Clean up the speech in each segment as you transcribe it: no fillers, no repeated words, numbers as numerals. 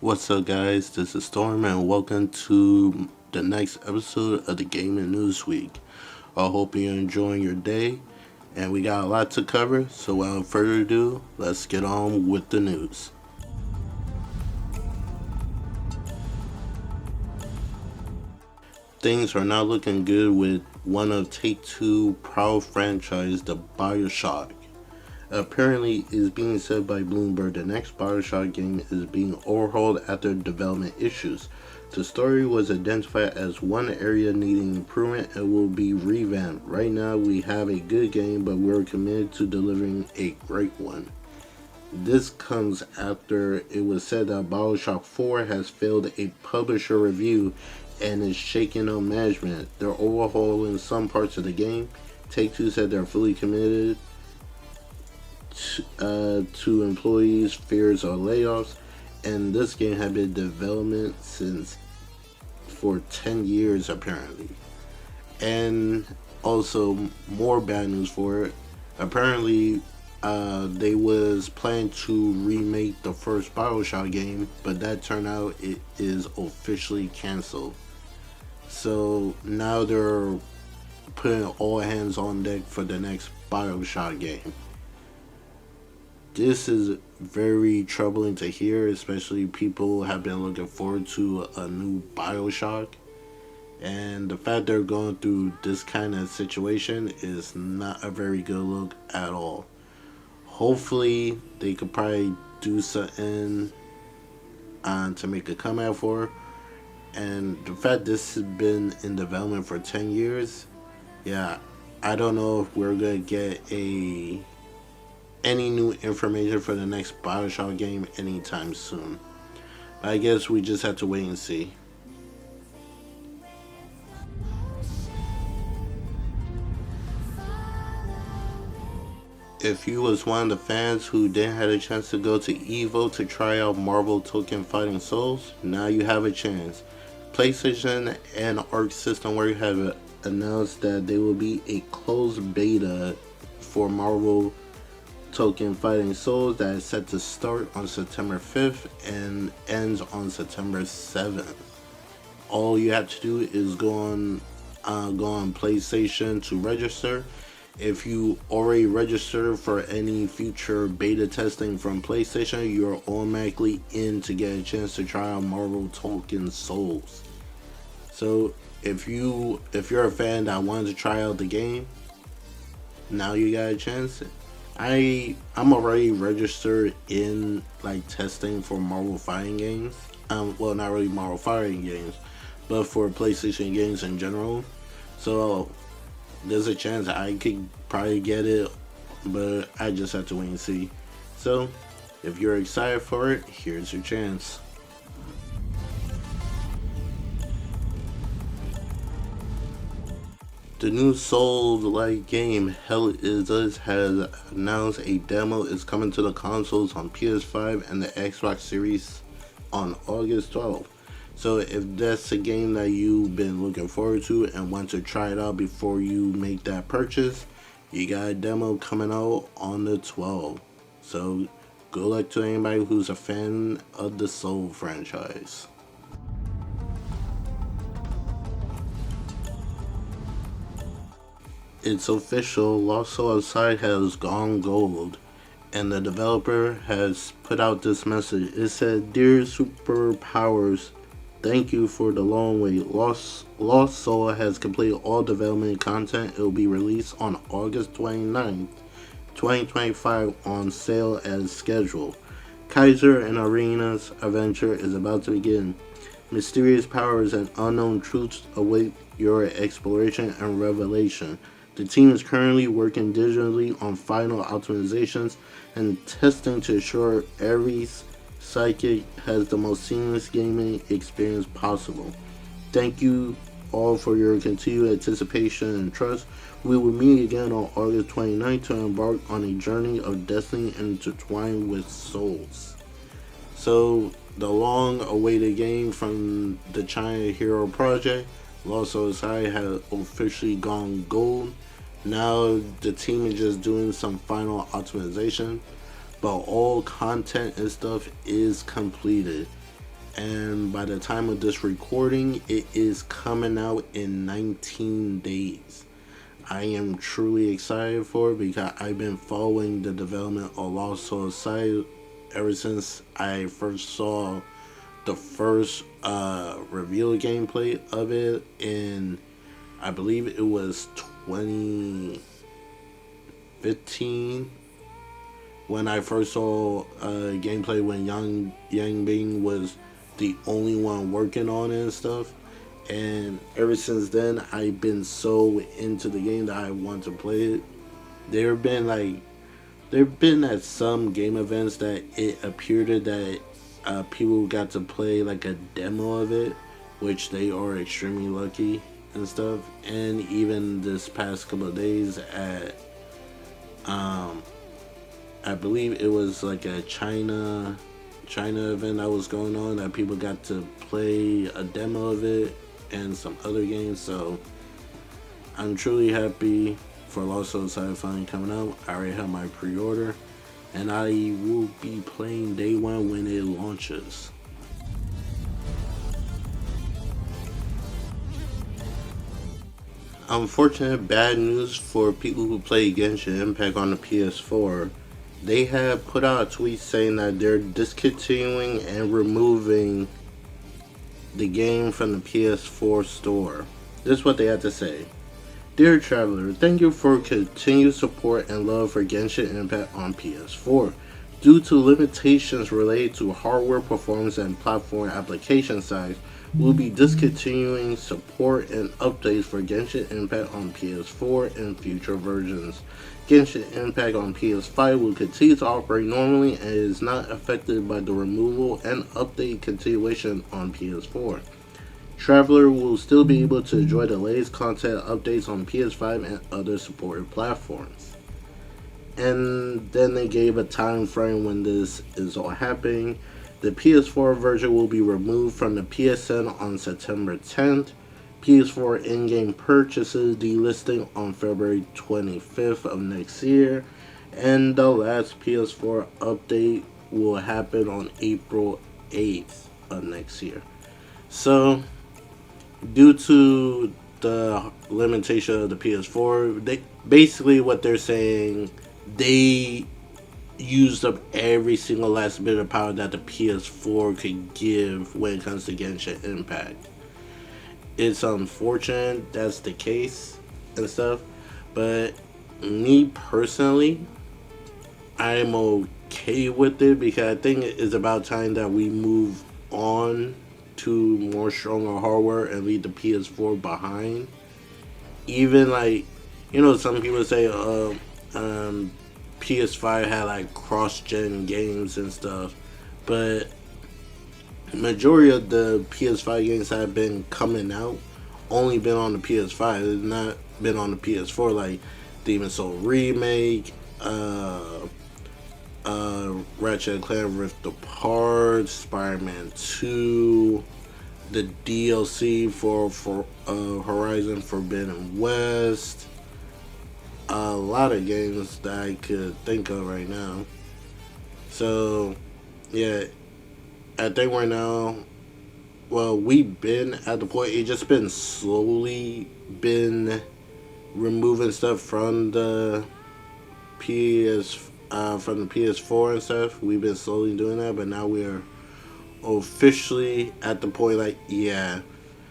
What's up, guys? This is Storm, and welcome to the next episode of the Gaming News Week. I hope you're enjoying your day, and we got a lot to cover. So, without further ado, let's get on with the news. Things are not looking good with one of Take-Two proud franchise, the Bioshock. Apparently, it is being said by Bloomberg the next Bioshock game is being overhauled after development issues. The story was identified as one area needing improvement and will be revamped. Right now, we have a good game, but we're committed to delivering a great one. This comes after it was said that Bioshock 4 has failed a publisher review and is shaking up management. They're overhauling some parts of the game. Take-Two said they're fully committed to employees' fears of layoffs, and this game had been in development for 10 years apparently. And also more bad news for it. Apparently they was planning to remake the first Bioshock game, but that turned out it is officially canceled. So now they're putting all hands on deck for the next Bioshock game. This is very troubling to hear, especially people have been looking forward to a new Bioshock. And the fact they're going through this kind of situation is not a very good look at all. Hopefully, they could probably do something to make a comeback for. And the fact this has been in development for 10 years, yeah, I don't know if we're going to get any new information for the next Bioshock game anytime soon. But I guess we just have to wait and see. If you was one of the fans who didn't have a chance to go to EVO to try out Marvel Tokon Fighting Souls, now you have a chance. PlayStation and Arc System have announced that there will be a closed beta for Marvel Tokon Fighting Souls that is set to start on September 5th and ends on September 7th. All you have to do is go on PlayStation to register. If you already registered for any future beta testing from PlayStation, you're automatically in to get a chance to try out Marvel Tokon Souls. So if you're a fan that wanted to try out the game, now you got a chance. I'm already registered in testing for Marvel fighting games. Well, not really Marvel fighting games, but for PlayStation games in general. So there's a chance I could probably get it, but I just have to wait and see. So if you're excited for it, here's your chance. The new Souls-like game Hell Is Us has announced a demo is coming to the consoles on PS5 and the Xbox Series on August 12th. So if that's a game that you've been looking forward to and want to try it out before you make that purchase, you got a demo coming out on the 12th. So good luck to anybody who's a fan of the Soul franchise. It's official, Lost Soul Aside has gone gold, and the developer has put out this message. It said, "Dear Superpowers, thank you for the long wait. Lost Soul has completed all development content. It will be released on August 29th, 2025 on sale as scheduled. Kaiser and Arena's adventure is about to begin. Mysterious powers and unknown truths await your exploration and revelation. The team is currently working diligently on final optimizations and testing to ensure every psychic has the most seamless gaming experience possible. Thank you all for your continued anticipation and trust. We will meet again on August 29th to embark on a journey of destiny intertwined with souls." So the long-awaited game from the China Hero Project, Lost Soul Aside, has officially gone gold. Now the team is just doing some final optimization, but all content and stuff is completed. and by the time of this recording, it is coming out in 19 days. I am truly excited for it because I've been following the development of Lost Souls side ever since I first saw the first reveal gameplay of it in, I believe it was 2015, when I first saw gameplay when Yang Bing was the only one working on it and stuff. And ever since then, I've been so into the game that I want to play it. There have been at some game events that it appeared that people got to play like a demo of it, which they are extremely lucky and stuff. And even this past couple of days at I believe it was like a China event that was going on, that people got to play a demo of it and some other games. So I'm truly happy for Lost Souls finally coming out. I already have my pre-order, and I will be playing day one when it launches. Unfortunate bad news for people who play Genshin Impact on the PS4. They have put out a tweet saying that they're discontinuing and removing the game from the PS4 store. This is what they had to say. Dear traveler, thank you for continued support and love for Genshin Impact on PS4. Due to limitations related to hardware performance and platform application size, we'll be discontinuing support and updates for Genshin Impact on PS4 and future versions. Genshin Impact on PS5 will continue to operate normally and is not affected by the removal and update continuation on PS4. Traveler will still be able to enjoy the latest content updates on PS5 and other supported platforms. And then they gave a time frame when this is all happening. The PS4 version will be removed from the PSN on September 10th. PS4 in-game purchases delisting on February 25th of next year. And the last PS4 update will happen on April 8th of next year. So, due to the limitation of the PS4, they basically what they're saying, they used up every single last bit of power that the PS4 could give when it comes to Genshin Impact. It's unfortunate that's the case and stuff, but me personally, I'm okay with it because I think it's about time that we move on to more stronger hardware and leave the PS4 behind. Even like, some people say PS5 had like cross-gen games and stuff, but majority of the PS5 games that have been coming out only been on the PS5. It's not been on the PS4, like Demon's Soul Remake, Ratchet and Clank Rift Apart, Spider-Man 2, the DLC for Horizon Forbidden West, a lot of games that I could think of right now. So, yeah, I think right now, well, we've been at the point, it's just been slowly been removing stuff from the PS4 and stuff. We've been slowly doing that, but now we are officially at the point like, yeah,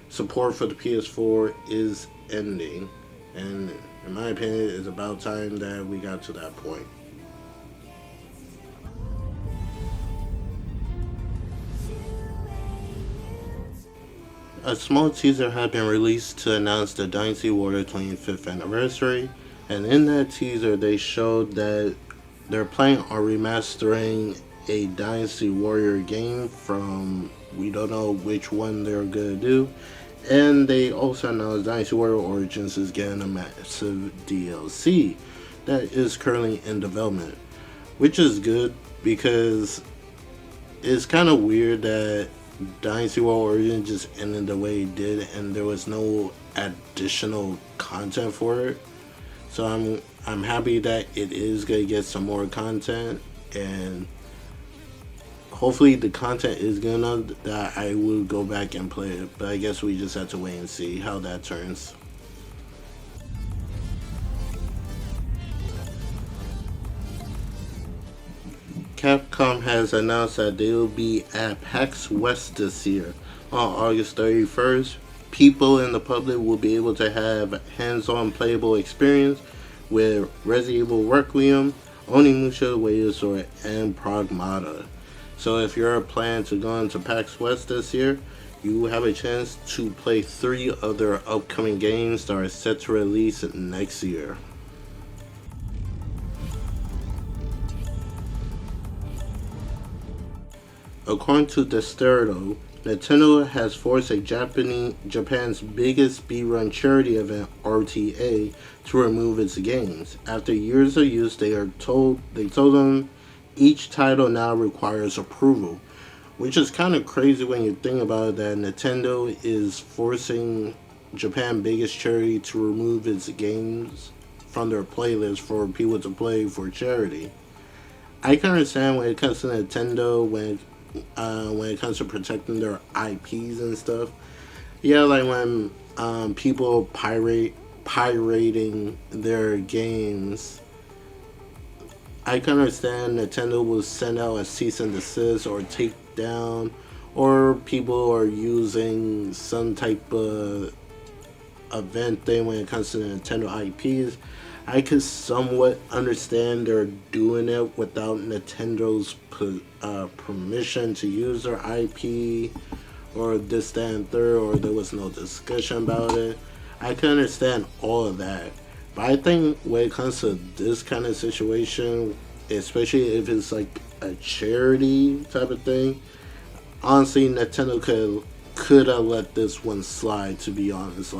support for the PS4 is ending, and in my opinion, it's about time that we got to that point. A small teaser had been released to announce the Dynasty Warrior 25th anniversary, and in that teaser they showed that they're planning on remastering a Dynasty Warrior game from, we don't know which one they're gonna do, and they also announced Dynasty Warrior Origins is getting a massive DLC that is currently in development, which is good because it's kind of weird that Dynasty Warrior Origins just ended the way it did and there was no additional content for it. So I'm happy that it is gonna get some more content, and hopefully the content is good enough that I will go back and play it. But I guess we just have to wait and see how that turns. Capcom has announced that they will be at PAX West this year on August 31st. People in the public will be able to have hands-on playable experience with Resident Evil Requiem, Onimusha Waysword, and Pragmata. So if you're planning to go into PAX West this year, you have a chance to play 3 other upcoming games that are set to release next year. According to Desterdo, Nintendo has forced Japan's biggest speedrun charity event, RTA, to remove its games. After years of use, they told them each title now requires approval, which is kind of crazy when you think about it, that Nintendo is forcing Japan's biggest charity to remove its games from their playlist for people to play for charity. I can understand when it comes to Nintendo, when it comes to protecting their IPs and stuff. Yeah, like when people pirating their games, I can understand Nintendo will send out a cease and desist or take down, or people are using some type of event thing when it comes to Nintendo IPs. I could somewhat understand they're doing it without Nintendo's permission to use their IP, or this, that, and third, or there was no discussion about it. I can understand all of that. But I think when it comes to this kind of situation, especially if it's like a charity type of thing, honestly, Nintendo could have let this one slide, to be honest.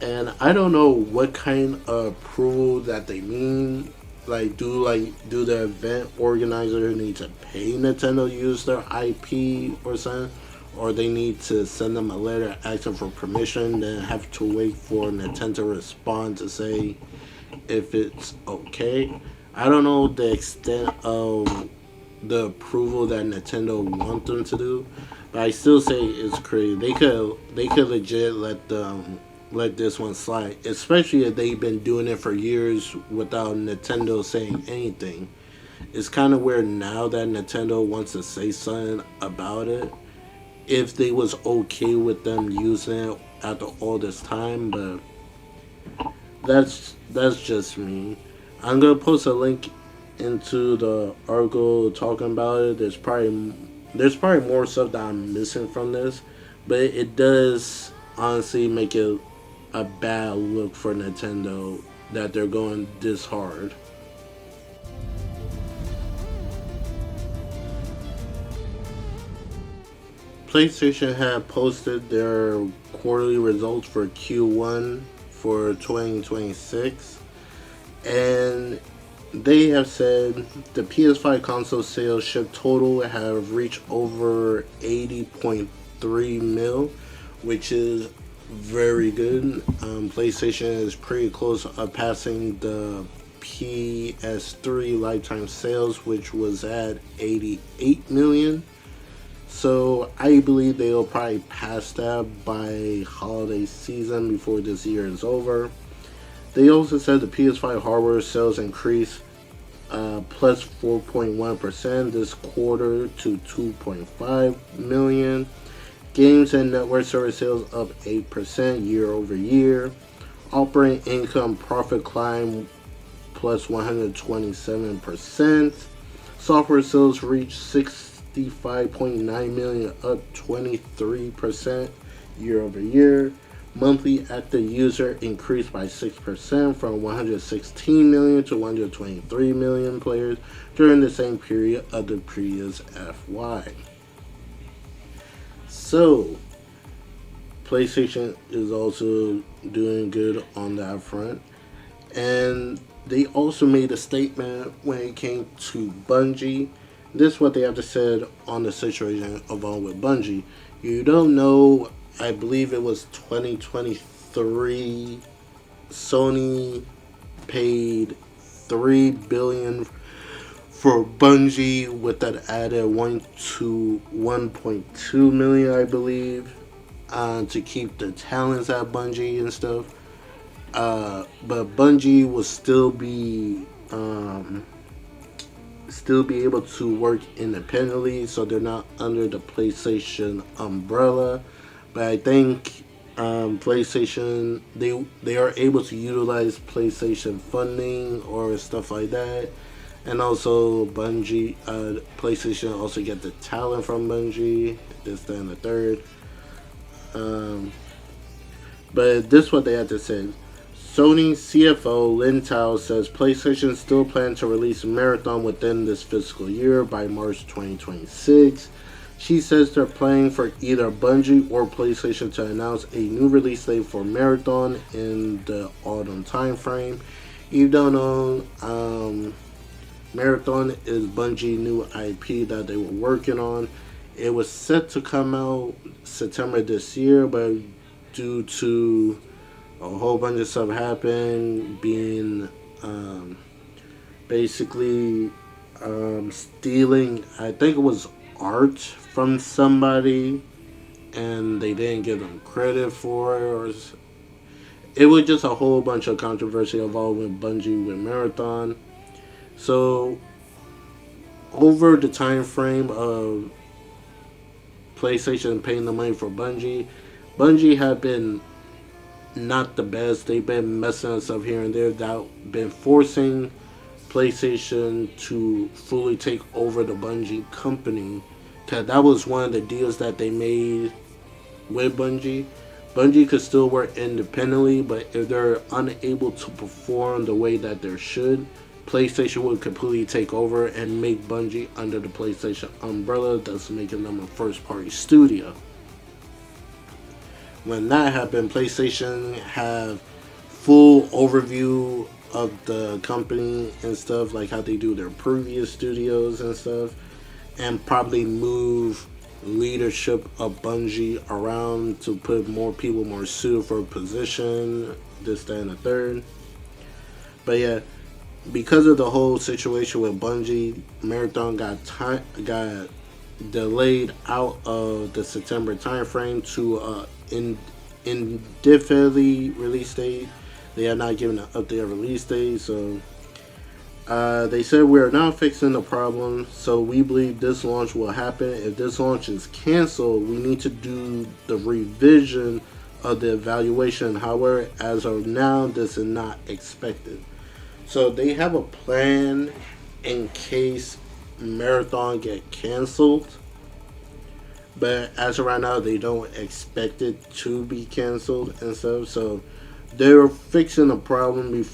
And I don't know what kind of approval that they mean. Do the event organizer need to pay Nintendo to use their IP or something, or they need to send them a letter asking for permission, then have to wait for Nintendo to respond to say if it's okay. I don't know the extent of the approval that Nintendo want them to do, but I still say it's crazy. They could legit let this one slide, especially if they've been doing it for years without Nintendo saying anything. It's kind of weird now that Nintendo wants to say something about it, if they was okay with them using it after all this time. But that's just me. I'm gonna post a link into the article talking about it. There's probably more stuff that I'm missing from this, but it does honestly make it a bad look for Nintendo that they're going this hard. PlayStation had posted their quarterly results for Q1 for 2026, and they have said the PS5 console sales shipped total have reached over 80.3 mil, which is very good. PlayStation is pretty close of passing the PS3 lifetime sales, which was at 88 million. So I believe they'll probably pass that by holiday season before this year is over. They also said the PS5 hardware sales increased plus 4.1% this quarter to 2.5 million. Games and network service sales up 8% year over year. Operating income profit climbed plus 127%. Software sales reached 65.9 million, up 23% year over year. Monthly active user increased by 6% from 116 million to 123 million players during the same period of the previous FY. So, PlayStation is also doing good on that front. And they also made a statement when it came to Bungie. This is what they have to say on the situation along with Bungie. You don't know, I believe it was 2023, Sony paid $3 billion for Bungie with that added 1 to 1.2 million, I believe, to keep the talents at Bungie and stuff. But Bungie will still be able to work independently, so they're not under the PlayStation umbrella. But I think PlayStation they are able to utilize PlayStation funding or stuff like that, and also Bungie, PlayStation also get the talent from Bungie. This, that, and the third. Um, but this is what they had to say. Sony CFO Lin Tao says PlayStation still plans to release Marathon within this fiscal year by March 2026. She says they're planning for either Bungie or PlayStation to announce a new release date for Marathon in the autumn timeframe. You don't know, Marathon is Bungie new IP that they were working on. It was set to come out September this year, but due to a whole bunch of stuff happened, being basically stealing, I think it was art from somebody, and they didn't give them credit for it, or it was just a whole bunch of controversy involving Bungie with Marathon. So over the time frame of PlayStation paying the money for Bungie have been not the best. They've been messing us up here and there. That been forcing PlayStation to fully take over the Bungie company. Cause that was one of the deals that they made with Bungie. Bungie could still work independently, but if they're unable to perform the way that they should, PlayStation would completely take over and make Bungie under the PlayStation umbrella, thus making them a first-party studio. When that happened, PlayStation have full overview of the company and stuff, like how they do their previous studios and stuff, and probably move leadership of Bungie around to put more people more suited for a position, this, that, and the third. But yeah, because of the whole situation with Bungie, Marathon got delayed out of the September timeframe to indefinitely release date. They are not giving an updated release date, so they said we are now fixing the problem. So we believe this launch will happen. If this launch is canceled, we need to do the revision of the evaluation. However, as of now, this is not expected. So they have a plan in case Marathon get canceled. But as of right now, they don't expect it to be canceled and stuff. So they're fixing the problem.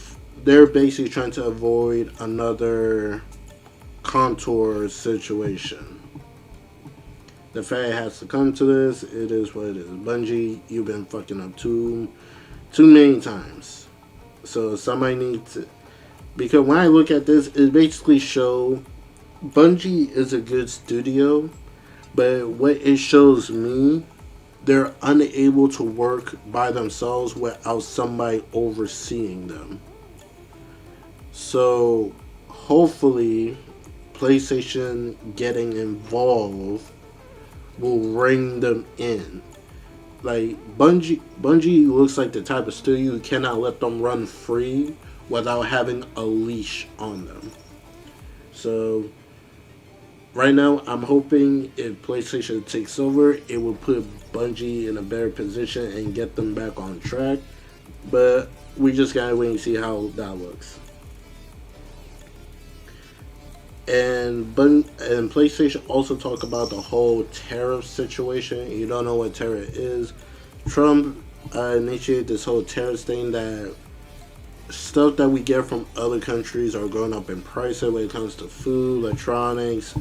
They're basically trying to avoid another Contour situation. The fact it has to come to this, it is what it is. Bungie, you've been fucking up too many times. So somebody needs to, because when I look at this, it basically shows Bungie is a good studio, but what it shows me, they're unable to work by themselves without somebody overseeing them. So hopefully PlayStation getting involved will ring them in. Like Bungie looks like the type of studio you cannot let them run free without having a leash on them. So right now, I'm hoping if PlayStation takes over, it will put Bungie in a better position and get them back on track. But we just gotta wait and see how that looks. And PlayStation also talk about the whole tariff situation. You don't know what tariff is. Trump initiated this whole tariff thing that stuff that we get from other countries are going up in price when it comes to food, electronics,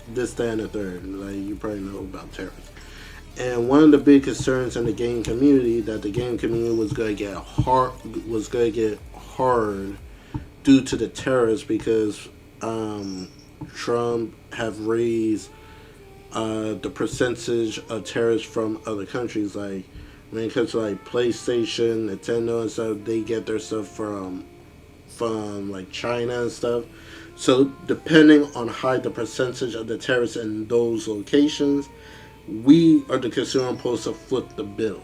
this, that, and the third. Like, you probably know about tariffs. And one of the big concerns in the game community that the game community was going to get hard due to the tariffs, because Trump have raised the percentage of tariffs from other countries. Like when it comes to like PlayStation, Nintendo and stuff, they get their stuff from like China and stuff. So depending on how the percentage of the terrorists in those locations, we are the consumer supposed to flip the bill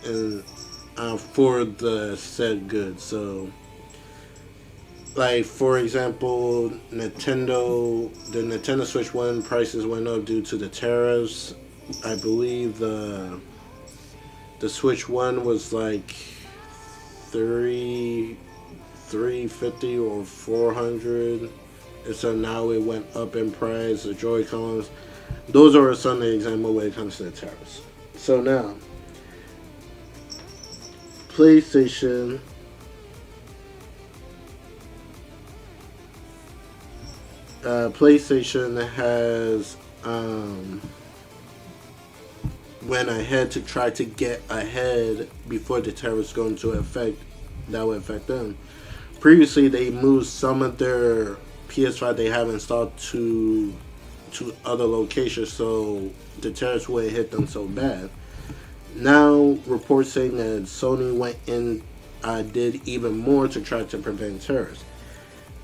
and for the said goods. So, like for example, the Nintendo Switch One prices went up due to the tariffs. I believe the Switch One was like 350 or 400, and so now it went up in price. The Joy Cons, those are some of the examples when it comes to the tariffs. So now, PlayStation PlayStation has went ahead to try to get ahead before the tariffs go into effect. That would affect them. Previously, they moved some of their PS5 they have installed to other locations, so the tariffs wouldn't hit them so bad. Now, reports saying that Sony went in, did even more to try to prevent tariffs.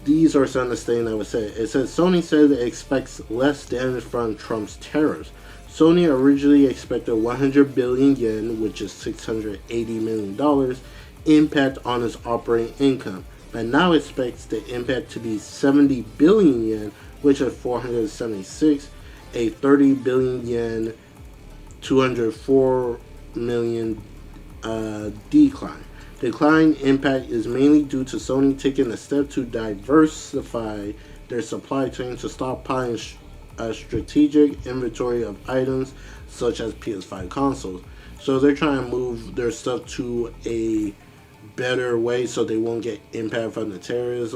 These are some of the things I would say. It says Sony says it expects less damage from Trump's tariffs. Sony originally expected 100 billion yen, which is $680 million, impact on its operating income, but now expects the impact to be 70 billion yen, which is 476, a 30 billion yen, 204 million decline. Decline impact is mainly due to Sony taking a step to diversify their supply chain to stockpiling a strategic inventory of items such as PS5 consoles. So they're trying to move their stuff to a better way so they won't get impact from the terrorists.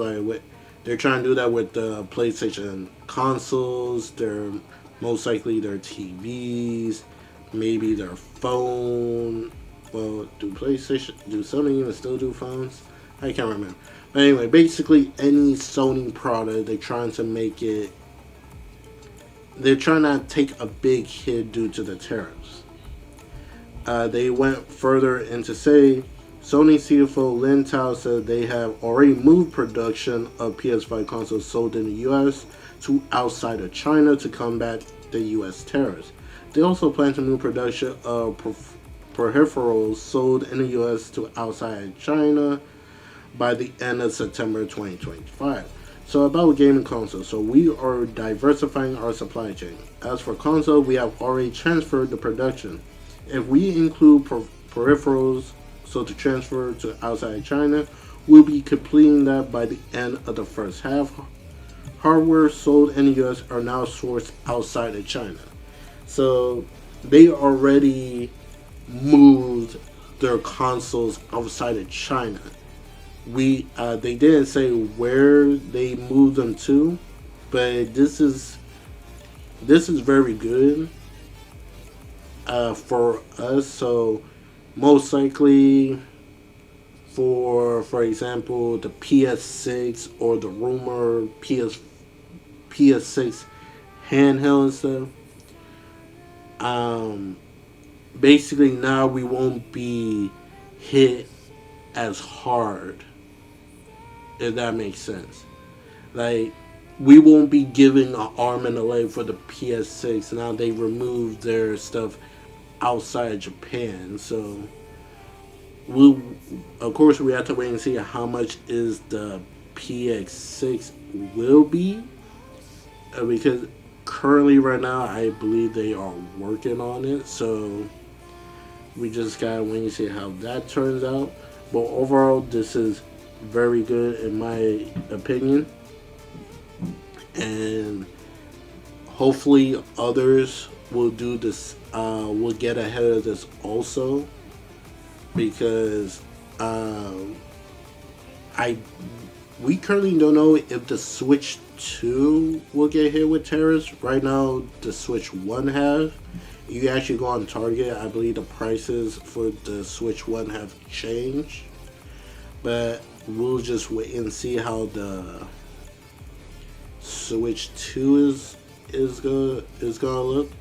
They're trying to do that with the PlayStation consoles. They're most likely their TVs, maybe their phone. Well, do Sony even still do phones? I can't remember. But anyway, basically any Sony product, they're trying to make it. They're trying to take a big hit due to the tariffs. They went further into say, Sony CFO Lin Tao said they have already moved production of PS5 consoles sold in the US to outside of China to combat the US tariffs. They also plan to move production of peripherals sold in the US to outside China by the end of September 2025. So about gaming consoles, so we are diversifying our supply chain. As for console, we have already transferred the production. If we include peripherals, so to transfer to outside China, we'll be completing that by the end of the first half. Hardware sold in the US are now sourced outside of China. So they already moved their consoles outside of China. They didn't say where they moved them to, but this is very good for us. So most likely for example the PS6 or the rumor PS6 handheld and stuff. Basically now we won't be hit as hard, if that makes sense. Like, we won't be giving an arm and a leg for the PS6. Now they removed their stuff outside Japan. So, of course, we have to wait and see how much is the PS6 will be. Because currently, right now, I believe they are working on it. So, we just gotta wait and see how that turns out. But overall, this is very good in my opinion, and hopefully others will do this. Will get ahead of this also, because we currently don't know if the Switch 2 will get hit with tariffs. Right now, the Switch 1 have. You actually go on Target, I believe the prices for the Switch 1 have changed. But we'll just wait and see how the Switch 2 is gonna look.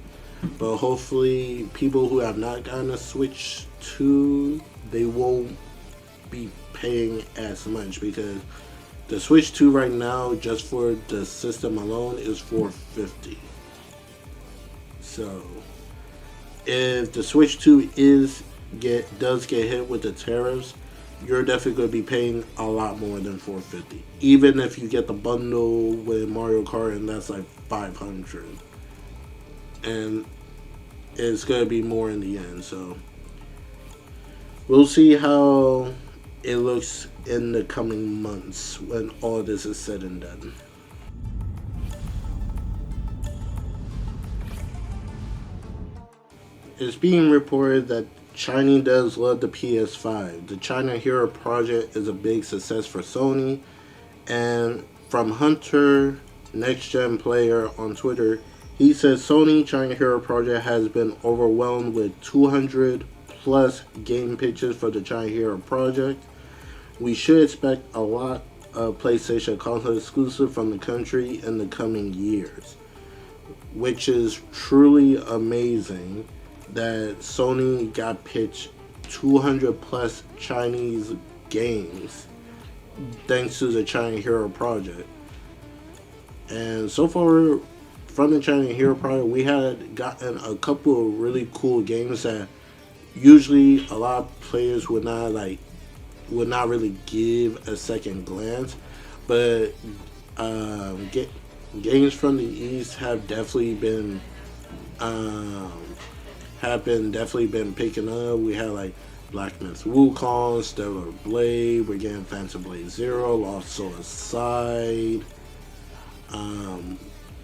But hopefully people who have not gotten a Switch 2, they won't be paying as much, because The Switch 2 right now, just for the system alone, is $450. So if the Switch 2 does get hit with the tariffs, you're definitely going to be paying a lot more than $450. Even if you get the bundle with Mario Kart, and that's like $500, and it's going to be more in the end. So we'll see how it looks in the coming months when all this is said and done. It's being reported that China does love the PS5. The China Hero project is a big success for Sony, and from Hunter, Next Gen Player on Twitter, he says Sony China Hero project has been overwhelmed with 200 plus game pitches for the China Hero project. We should expect a lot of PlayStation console exclusive from the country in the coming years, which is truly amazing that Sony got pitched 200 plus Chinese games thanks to the China Hero project. And so far from the China Hero project, we had gotten a couple of really cool games that usually a lot of players would not really give a second glance, but games from the East have definitely been picking up. We had like Black Myth Wukong, Stellar Blade, we're getting Phantom Blade Zero, Lost Soul Aside.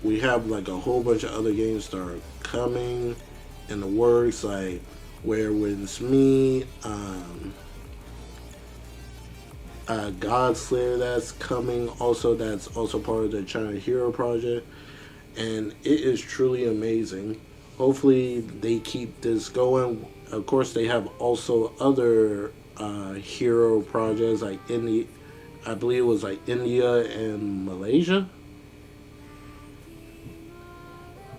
We have like a whole bunch of other games that are coming in the works, like Where Winds Meet, Godslayer that's coming, that's also part of the China Hero project, and it is truly amazing. Hopefully they keep this going. Of course, they have also other hero projects like India. I believe it was like India and Malaysia.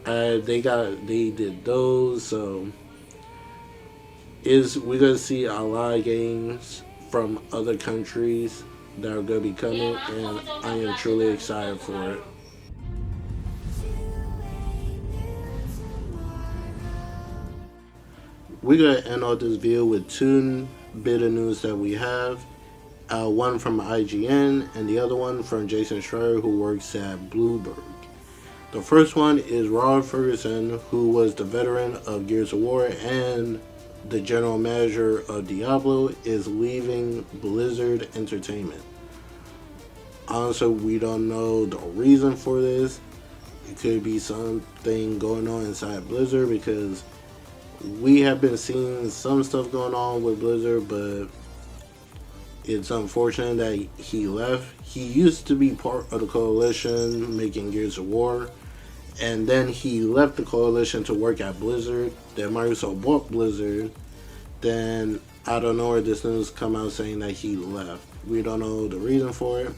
They did those, so we're gonna see a lot of games from other countries that are gonna be coming, and I am truly excited for it. We're gonna end all this video with two bit of news that we have. One from IGN and the other one from Jason Schreier, who works at Bloomberg. The first one is Robert Ferguson, who was the veteran of Gears of War and the general manager of Diablo, is leaving Blizzard Entertainment. Honestly, we don't know the reason for this. It could be something going on inside Blizzard, because we have been seeing some stuff going on with Blizzard, but it's unfortunate that he left. He used to be part of the coalition making Gears of War, and then he left the coalition to work at Blizzard. Then Microsoft bought Blizzard. Then out of nowhere, this news come out saying that he left. We don't know the reason for it.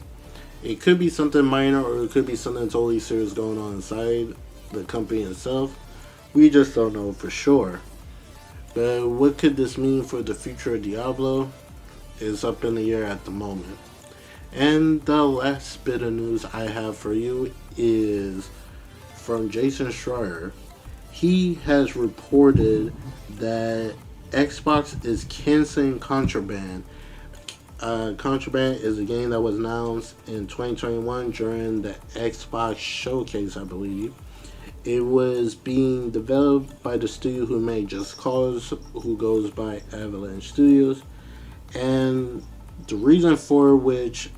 It could be something minor, or it could be something totally serious going on inside the company itself. We just don't know for sure. But what could this mean for the future of Diablo is up in the air at the moment. And the last bit of news I have for you is from Jason Schreier. He has reported that Xbox is canceling Contraband. Contraband is a game that was announced in 2021 during the Xbox Showcase, I believe. It was being developed by the studio who made Just Cause, who goes by Avalanche Studios. And the reason for which,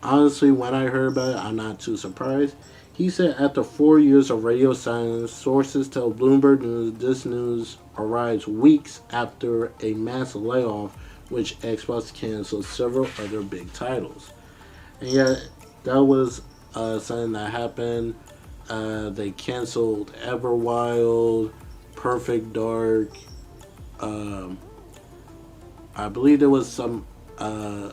honestly, when I heard about it, I'm not too surprised. He said after 4 years of radio silence, sources tell Bloomberg News this news arrives weeks after a mass layoff, which Xbox canceled several other big titles. And yet, that was something that happened. They canceled Everwild, Perfect Dark. I believe there was a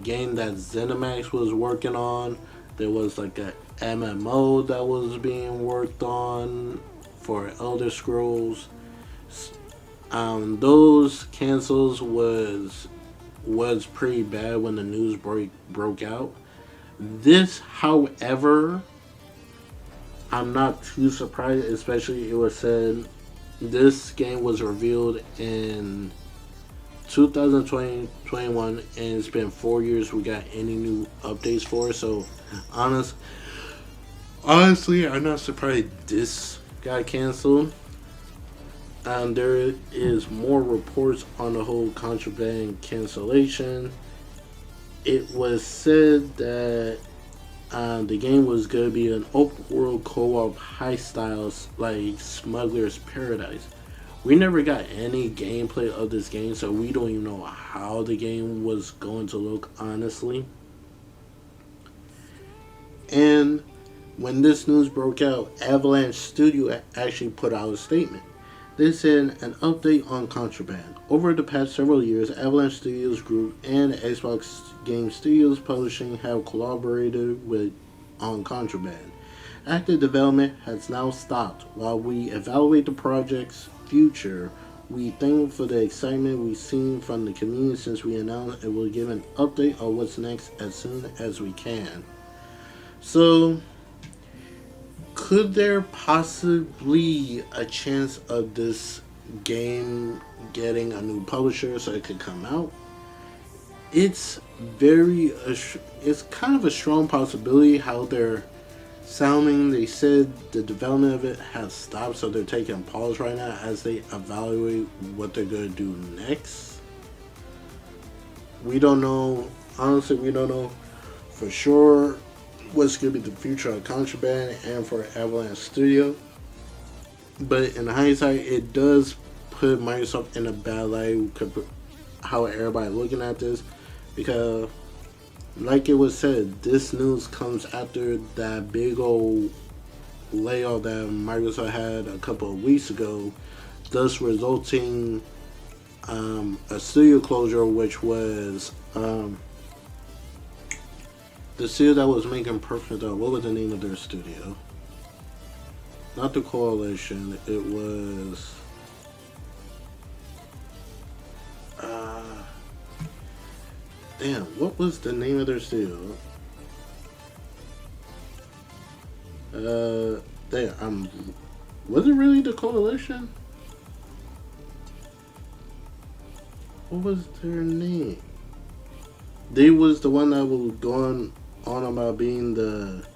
game that ZeniMax was working on. There was like a MMO that was being worked on for Elder Scrolls. Those cancels was pretty bad when the news broke out. This, however, I'm not too surprised, especially it was said this game was revealed in 2020 21, and it's been 4 years we got any new updates for it. So honest honestly, I'm not surprised this got canceled. There is more reports on the whole Contraband cancellation. It was said that the game was going to be an open world co-op high styles like Smuggler's Paradise. We never got any gameplay of this game, so we don't even know how the game was going to look, honestly. And when this news broke out, Avalanche Studio actually put out a statement. They said an update on Contraband. Over the past several years, Avalanche Studios Group and Xbox Game Studios Publishing have collaborated with on Contraband. Active development has now stopped. While we evaluate the project's future, we thank for the excitement we've seen from the community since we announced it will give an update on what's next as soon as we can. So, could there possibly a chance of this game getting a new publisher so it could come out? It's it's kind of a strong possibility how they're sounding. They said the development of it has stopped, so they're taking a pause right now as they evaluate what they're going to do next. We don't know. Honestly, we don't know for sure what's going to be the future of Contraband and for Avalanche Studio. But in hindsight, it does put Microsoft in a bad light. How everybody looking at this, because like it was said, this news comes after that big old layoff that Microsoft had a couple of weeks ago, thus resulting a studio closure, which was the studio that was making Perfect Dark. What was the name of their studio? Not the Coalition. It was. Damn, what was the name of their studio? Damn, was it really the Coalition? What was their name? They was the one that was going on about being the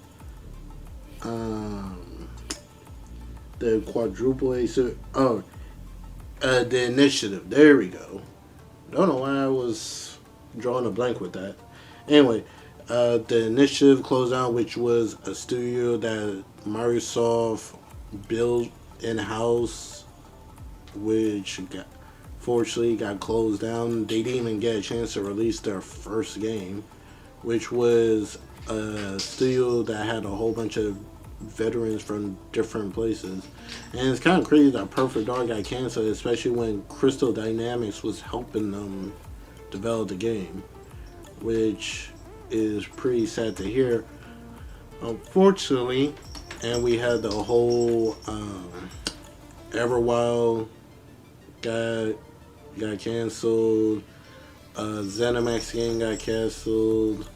quadruple A. The Initiative. There we go. Don't know why I was drawing a blank with that. Anyway, the Initiative closed down, which was a studio that Microsoft built in house, which fortunately got closed down. They didn't even get a chance to release their first game, which was a studio that had a whole bunch of veterans from different places. And it's kind of crazy that Perfect Dark got canceled, especially when Crystal Dynamics was helping them develop the game, which is pretty sad to hear, unfortunately. And we had the whole Everwild got canceled. ZeniMax game got canceled.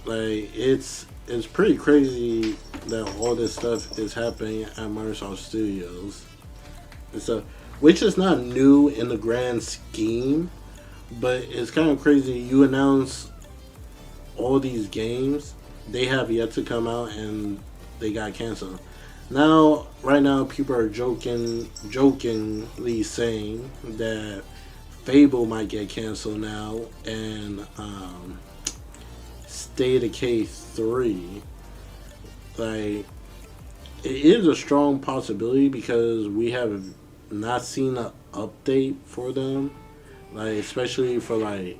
Like it's pretty crazy that all this stuff is happening at Microsoft Studios, and so, which is not new in the grand scheme, but it's kind of crazy. You announce all these games, they have yet to come out, and they got canceled. Now, right now, people are jokingly saying that Fable might get canceled now, and State of K3. Like, it is a strong possibility because we have not seen an update for them. Like, especially for, like,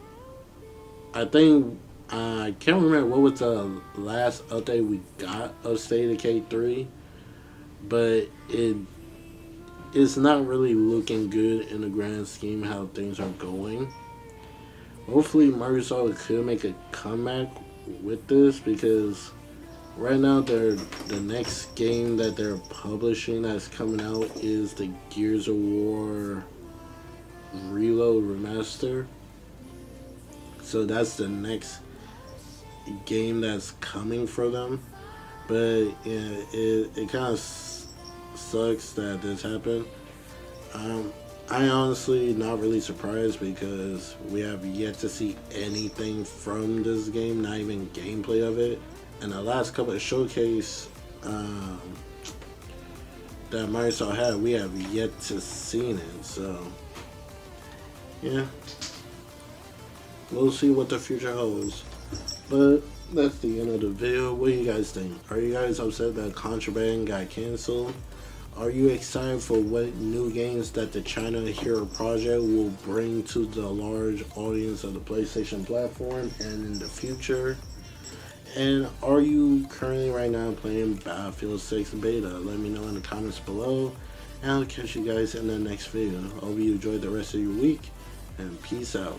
I think, I can't remember what was the last update we got of State of K3, but it's not really looking good in the grand scheme how things are going. Hopefully Microsoft could make a comeback with this, because right now the next game that they're publishing that's coming out is the Gears of War Reload Remaster. So that's the next game that's coming for them. But yeah, it kind of sucks that this happened. I honestly not really surprised because we have yet to see anything from this game, not even gameplay of it. And the last couple of showcase that Microsoft had, we have yet to seen it. So yeah, we'll see what the future holds. But that's the end of the video. What do you guys think? Are you guys upset that Contraband got canceled? Are you excited for what new games that the China Hero Project will bring to the large audience of the PlayStation platform and in the future? And are you currently right now playing Battlefield 6 Beta? Let me know in the comments below. And I'll catch you guys in the next video. Hope you enjoyed the rest of your week. And peace out.